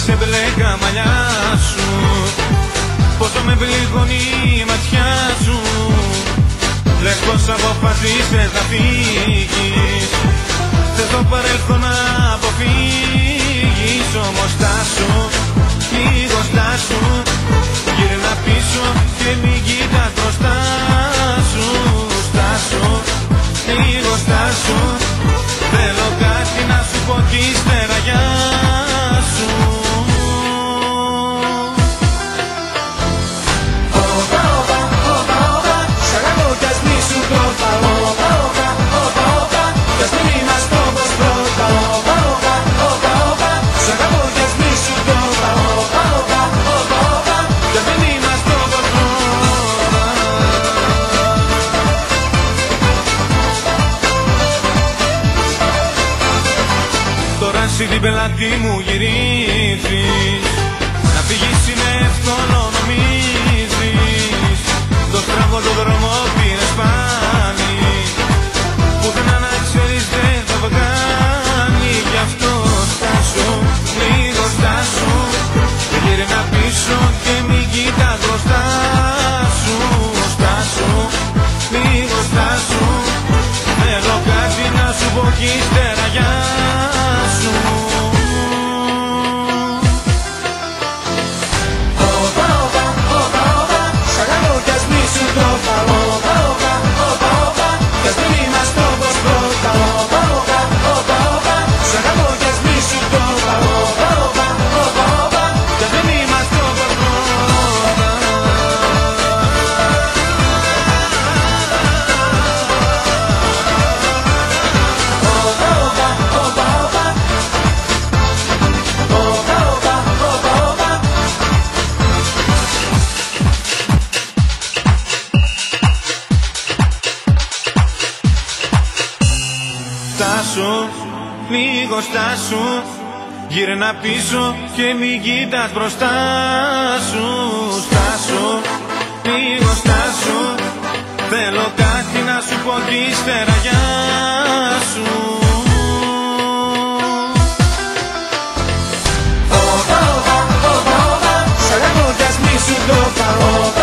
σε μπλέκα μαλλιά σου, πόσο με πληγώνει η ματιά σου. Λες πως αποφασίσες να φύγεις, θες το παρελθόν να αποφύγεις. Όμως στάσου, λίγο στάσου, γύρνα πίσω και μην κοίτας μπροστά σου. Στάσου, λίγο στάσου, θέλω κάτι να σου πω κι ύστερα γεια σου. Εσύ την πελάτη μου γυρίζεις, να φύγεις είναι εύκολο νομίζεις. Το στραβό το δρόμο πήρες πάλι, πουθενά να ξέρεις δεν θα βγάλει. Γι' αυτό στάσου, λίγο στάσου, γύρνα πίσω και μην κοίτας μπροστά σου. Στάσου, λίγο στάσου, θέλω κάτι να σου πω κι ύστερα γεια σου. Στάσου, λίγο στάσου, γύρνα πίσω και μην κοίτας μπροστά σου. Στάσου, λίγο στάσου, θέλω κάτι να σου πω κι ύστερα γεια σου. Σ' αγαπώ κι ας μη σου το πω.